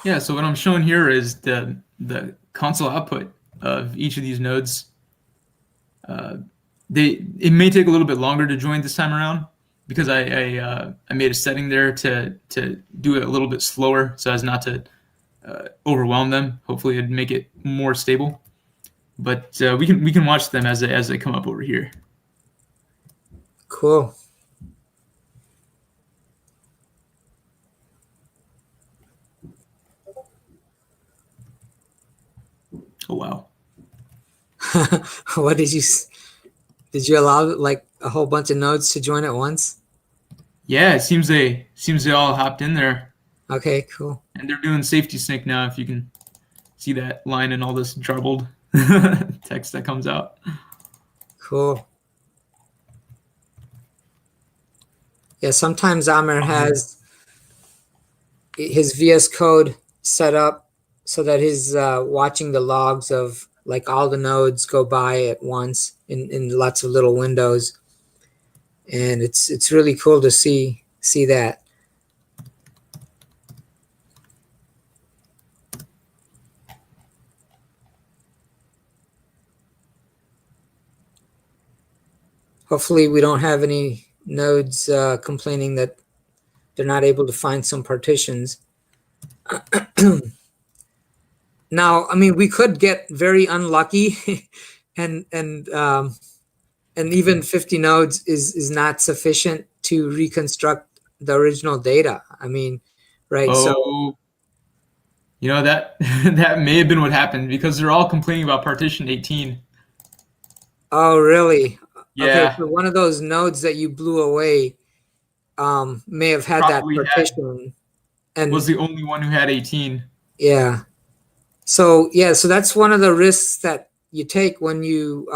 C: Yeah, so what I'm showing here is the console output of each of these nodes. It may take a little bit longer to join this time around because I made a setting there to do it a little bit slower so as not to overwhelm them. Hopefully, it'd make it more stable. But we can watch them as they come up over here.
B: Cool.
C: Oh wow.
B: What did you allow like a whole bunch of nodes to join at once?
C: Yeah, it seems they all hopped in there.
B: Okay, cool.
C: And they're doing safety sync now. If you can see that line and all this jarbled text that comes out.
B: Cool. Yeah, sometimes Amer has his VS Code set up so that he's watching the logs of like all the nodes go by at once in lots of little windows, and it's really cool to see that. Hopefully, we don't have any nodes complaining that they're not able to find some partitions. Now, I mean, we could get very unlucky, and even 50 nodes is not sufficient to reconstruct the original data. I mean, right?
C: Oh,
B: So,
C: you know that that may have been what happened because they're all complaining about partition 18.
B: oh, really?
C: Yeah.
B: Okay, so one of those nodes that you blew away may have had
C: Probably
B: that partition, and
C: was the only one who had 18.
B: yeah. So that's one of the risks that you take when you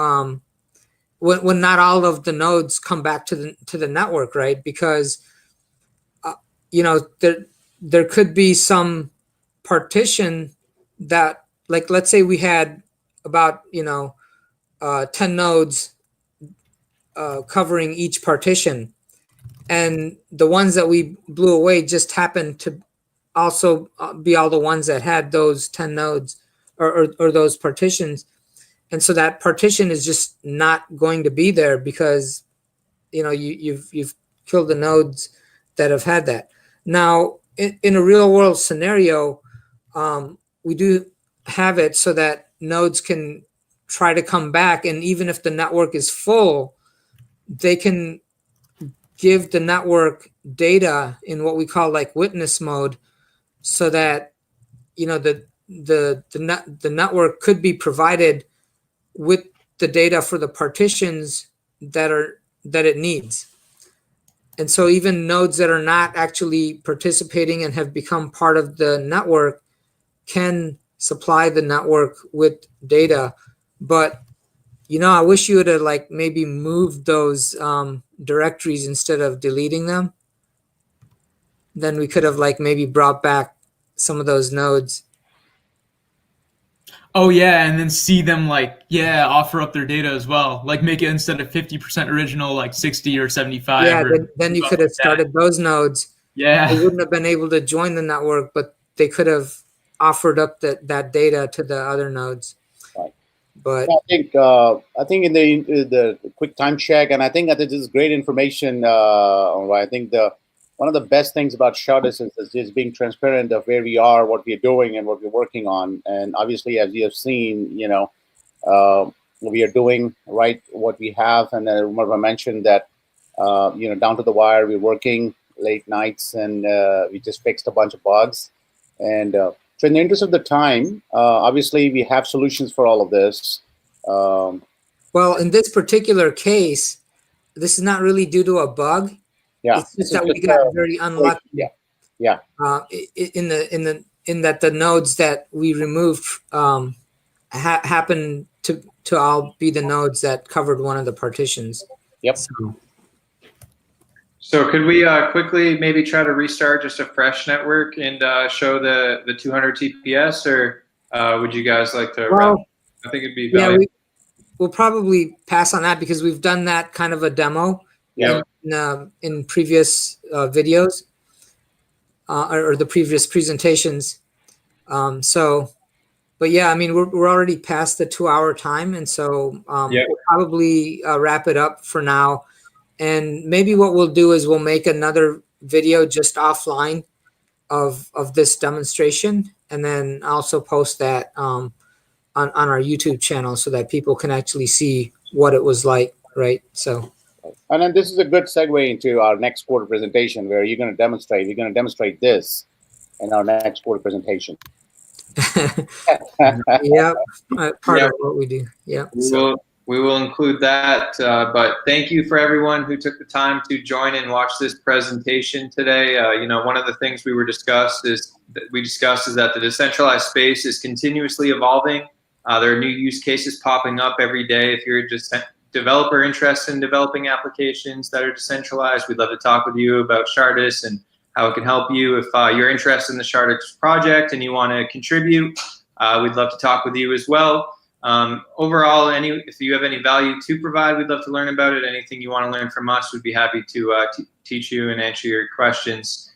B: when not all of the nodes come back to the network, right? Because there could be some partition that, like, let's say we had about 10 nodes covering each partition, and the ones that we blew away just happened to also be all the ones that had those 10 nodes or those partitions. And so that partition is just not going to be there because you've killed the nodes that have had that. Now, in a real world scenario, we do have it so that nodes can try to come back, and even if the network is full, they can give the network data in what we call like witness mode, so that the network could be provided with the data for the partitions that it needs. And so even nodes that are not actually participating and have become part of the network can supply the network with data. But I wish you would have like maybe moved those directories instead of deleting them. Then we could have like maybe brought back some of those nodes.
C: Oh yeah, and then see them offer up their data as well. Like make it instead of 50% original, like 60 or 75.
B: Yeah, then you could have started those nodes.
C: Yeah.
B: They wouldn't have been able to join the network, but they could have offered up that data to the other nodes.
A: Right.
B: But
A: I think in the quick time check, and I think that this is great information. I think one of the best things about Shardus is being transparent of where we are, what we're doing, and what we're working on. And obviously, as you have seen, we are doing right what we have. And I remember I mentioned that, down to the wire, we're working late nights, and we just fixed a bunch of bugs. And so in the interest of the time, obviously, we have solutions for all of this.
B: Well, in this particular case, this is not really due to a bug.
A: Yeah,
B: it's just that we got very unlucky.
A: Yeah.
B: In that the nodes that we removed happen to all be the nodes that covered one of the partitions.
A: Yep.
D: So could we quickly maybe try to restart just a fresh network and show the 200 TPS, or would you guys like to
B: Well,
D: wrap? I think it'd be
B: yeah,
D: valuable.
B: we'll probably pass on that because we've done that kind of a demo in previous videos or the previous presentations. But yeah, I mean, we're already past the 2-hour time, and so we'll probably wrap it up for now. And maybe what we'll do is we'll make another video just offline of this demonstration, and then also post that on our YouTube channel so that people can actually see what it was like, right? So.
A: And then this is a good segue into our next quarter presentation, where we're going to demonstrate this in our next quarter presentation.
B: Yeah, part of what we do. Yeah.
D: We will include that. But thank you for everyone who took the time to join and watch this presentation today. One of the things we discussed is that the decentralized space is continuously evolving. There are new use cases popping up every day. If you're just a developer interested in developing applications that are decentralized, we'd love to talk with you about Shardus and how it can help you. If you're interested in the Shardus project and you want to contribute, we'd love to talk with you as well. Overall, if you have any value to provide, we'd love to learn about it. Anything you want to learn from us, we'd be happy to teach you and answer your questions.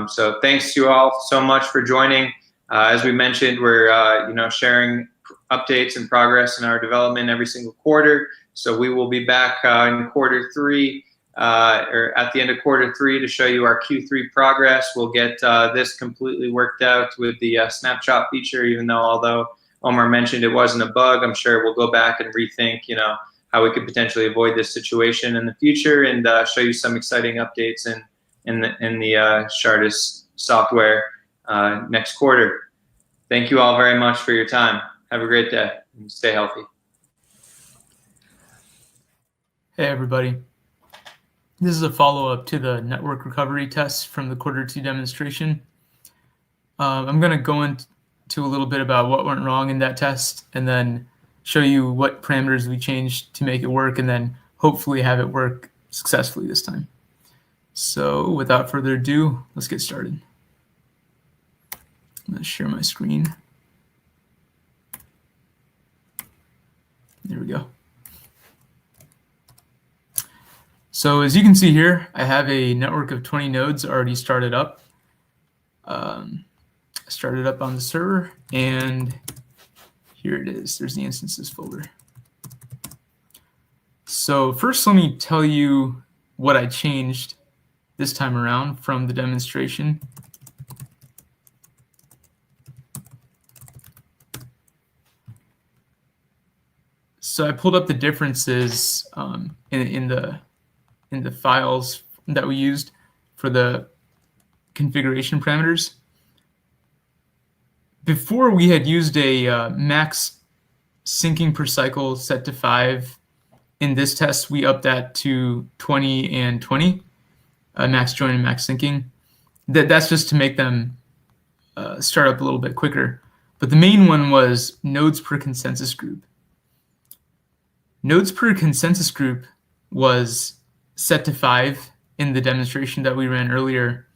D: So thanks to you all so much for joining. As we mentioned, we're sharing updates and progress in our development every single quarter. So we will be back in quarter 3 or at the end of quarter 3 to show you our Q3 progress. We'll get this completely worked out with the snapshot feature, although Omar mentioned it wasn't a bug. I'm sure we'll go back and rethink, how we could potentially avoid this situation in the future, and show you some exciting updates in the Shardus software next quarter. Thank you all very much for your time. Have a great day and stay healthy.
C: Hey everybody. This is a follow-up to the network recovery test from the quarter 2 demonstration. I'm going to go into a little bit about what went wrong in that test, and then show you what parameters we changed to make it work, and then hopefully have it work successfully this time. So without further ado, let's get started. I'm going to share my screen. There we go. So as you can see here, I have a network of 20 nodes already started up. Started up on the server, and here it is. There's the instances folder. So first, let me tell you what I changed this time around from the demonstration. So I pulled up the differences in the files that we used for the configuration parameters. Before, we had used a max syncing per cycle set to 5. In this test, we upped that to 20 and 20, max join and max syncing. That's just to make them start up a little bit quicker. But the main one was nodes per consensus group. Nodes per consensus group was set to 5 in the demonstration that we ran earlier.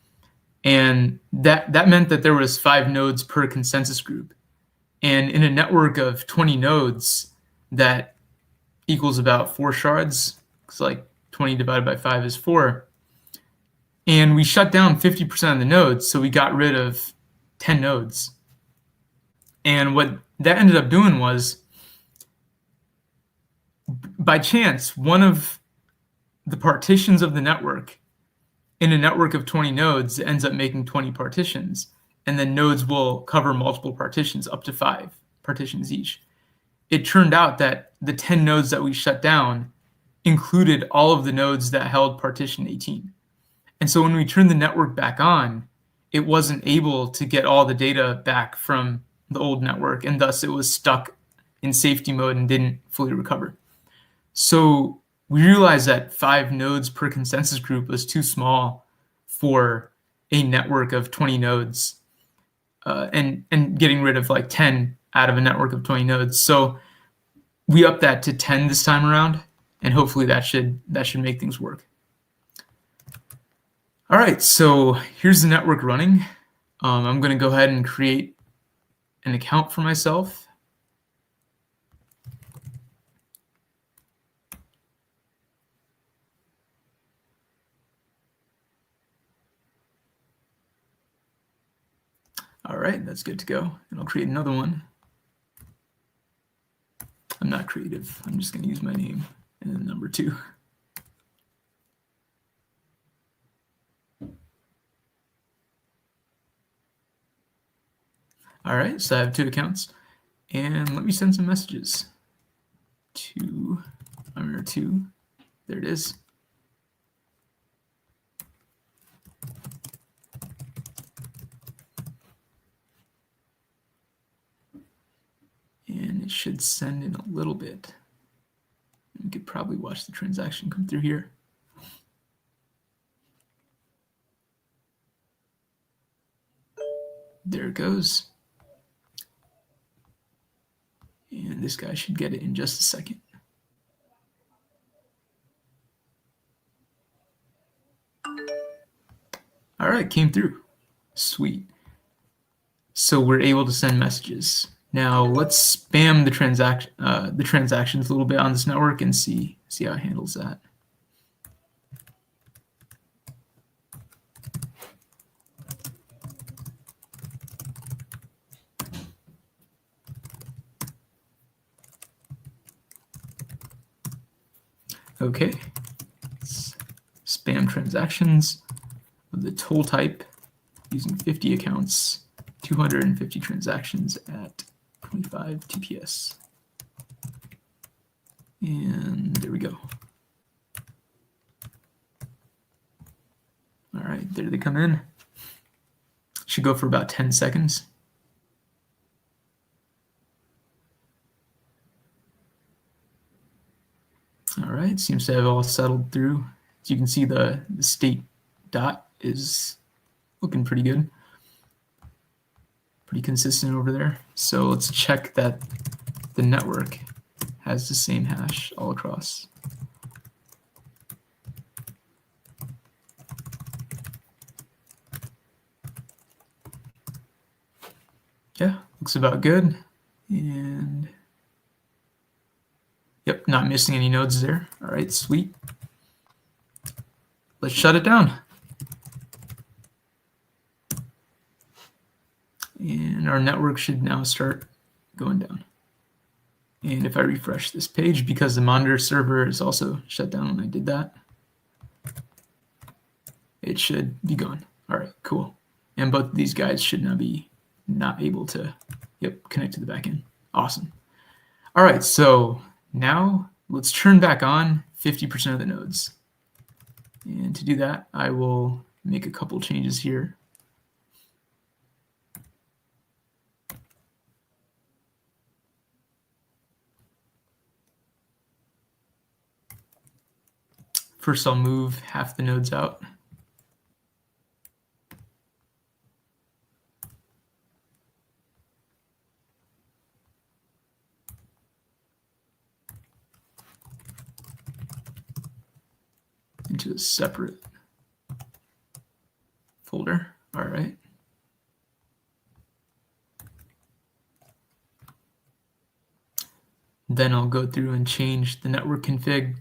C: And that meant that there was 5 nodes per consensus group. And in a network of 20 nodes, that equals about 4 shards. It's like 20 divided by 5 is 4. And we shut down 50% of the nodes, so we got rid of 10 nodes. And what that ended up doing was, by chance, one of the partitions of the network in a network of 20 nodes ends up making 20 partitions, and then nodes will cover multiple partitions, up to 5 partitions each. It turned out that the 10 nodes that we shut down included all of the nodes that held partition 18. And so when we turned the network back on, it wasn't able to get all the data back from the old network, and thus it was stuck in safety mode and didn't fully recover. So we realized that 5 nodes per consensus group was too small for a network of 20 nodes, and getting rid of like 10 out of a network of 20 nodes. So we upped that to 10 this time around, and hopefully that should make things work. All right, so here's the network running. I'm going to go ahead and create an account for myself. All right, that's good to go. And I'll create another one. I'm not creative. I'm just going to use my name and then number 2. All right, so I have 2 accounts. And let me send some messages to number 2. There it is. And it should send in a little bit. You could probably watch the transaction come through here. There it goes. And this guy should get it in just a second. All right, came through. Sweet. So we're able to send messages. Now let's spam the transactions a little bit on this network and see how it handles that. Okay, let's spam transactions of the toll type using 50 accounts, 250 transactions at 25 TPS. And there we go. All right, there they come in. Should go for about 10 seconds. All right, seems to have all settled through. As you can see, the state dot is looking pretty good. Pretty consistent over there. So let's check that the network has the same hash all across. Yeah, looks about good. And yep, not missing any nodes there. All right, sweet. Let's shut it down. And our network should now start going down. And if I refresh this page, because the monitor server is also shut down when I did that, it should be gone. All right, cool. And both of these guys should now be not able to, connect to the backend. Awesome. All right, so now let's turn back on 50% of the nodes. And to do that, I will make a couple changes here. First, I'll move half the nodes out. Into a separate folder. All right. Then I'll go through and change the network config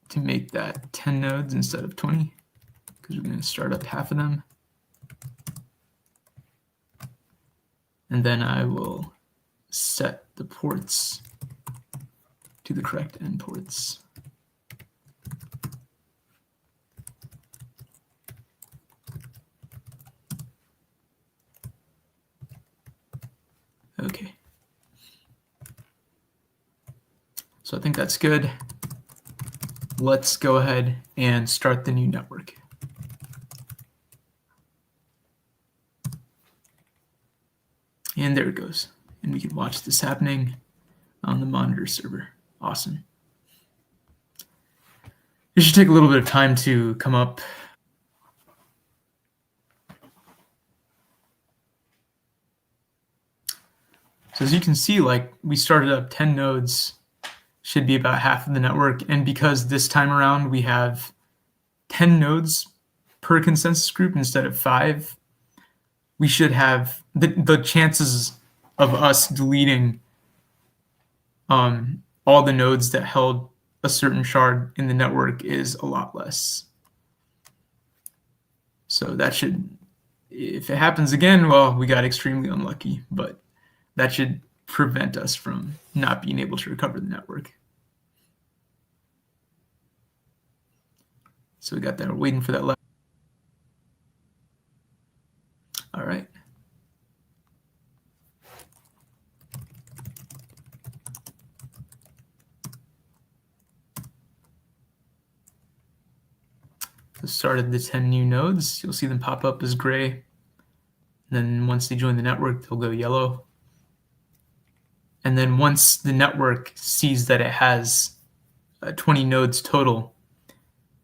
C: to make that 10 nodes instead of 20, because we're going to start up half of them. And then I will set the ports to the correct endports. Okay. So I think that's good. Let's go ahead and start the new network. And there it goes. And we can watch this happening on the monitor server. Awesome. It should take a little bit of time to come up. So as you can see, like we started up 10 nodes, should be about half of the network. And because this time around we have 10 nodes per consensus group instead of 5, we should have the chances of us deleting all the nodes that held a certain shard in the network is a lot less. So that should, if it happens again, well, we got extremely unlucky, but that should prevent us from not being able to recover the network. So we got that, we're waiting for that last. All right. The start of the 10 new nodes, you'll see them pop up as gray. Then once they join the network, they'll go yellow. And then once the network sees that it has 20 nodes total,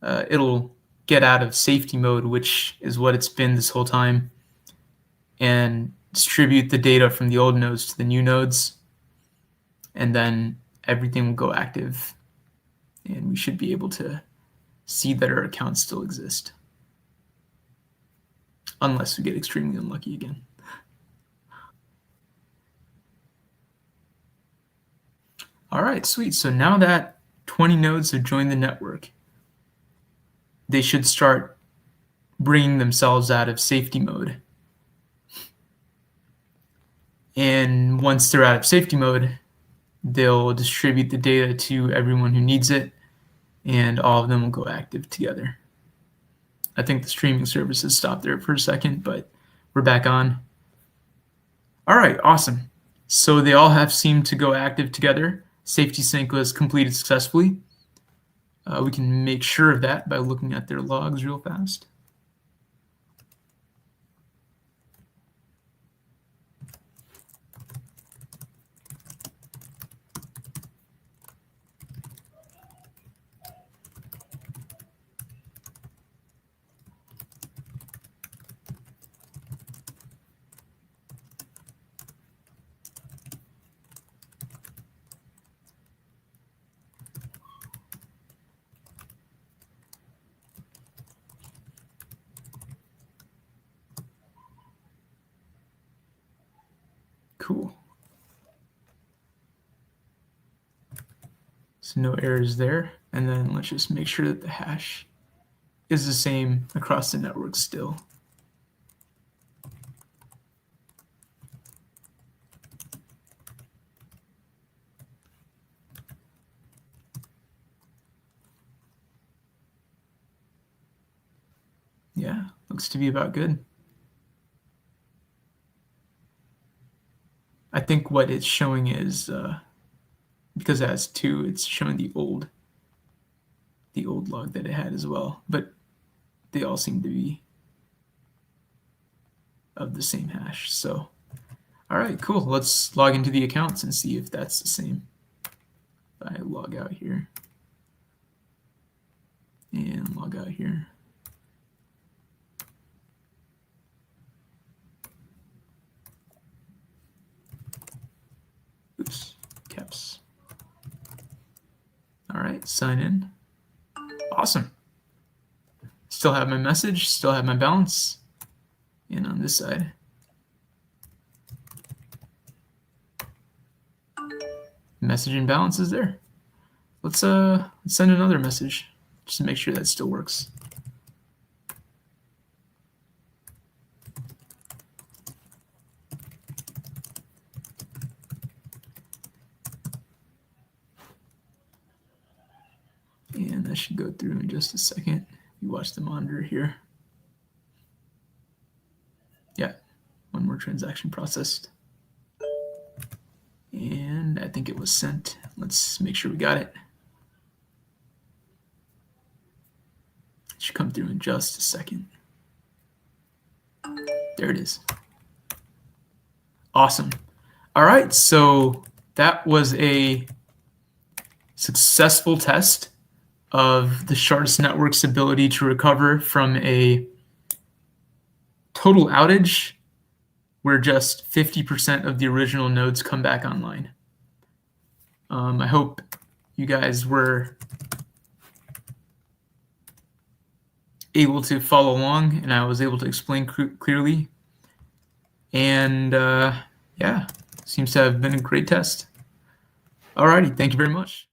C: it'll get out of safety mode, which is what it's been this whole time, and distribute the data from the old nodes to the new nodes. And then everything will go active, and we should be able to see that our accounts still exist. Unless we get extremely unlucky again. All right, sweet. So now that 20 nodes have joined the network, they should start bringing themselves out of safety mode. And once they're out of safety mode, they'll distribute the data to everyone who needs it, and all of them will go active together. I think the streaming services stopped there for a second, but we're back on. All right, awesome. So they all have seemed to go active together. Safety sync was completed successfully. We can make sure of that by looking at their logs real fast. Cool. So no errors there. And then let's just make sure that the hash is the same across the network still. Yeah, looks to be about good. I think what it's showing is, because it has 2, it's showing the old log that it had as well, but they all seem to be of the same hash. So, all right, cool. Let's log into the accounts and see if that's the same. If I log out here and log out here. Oops, caps. All right, sign in. Awesome. Still have my message, still have my balance. And on this side, message and balance is there. Let's send another message just to make sure that still works. And that should go through in just a second. You watch the monitor here. Yeah, one more transaction processed. And I think it was sent. Let's make sure we got it. It should come through in just a second. There it is. Awesome. All right, so that was a successful test of the Shardus network's ability to recover from a total outage where just 50% of the original nodes come back online. I hope you guys were able to follow along and I was able to explain clearly. And yeah, seems to have been a great test. Alrighty, thank you very much.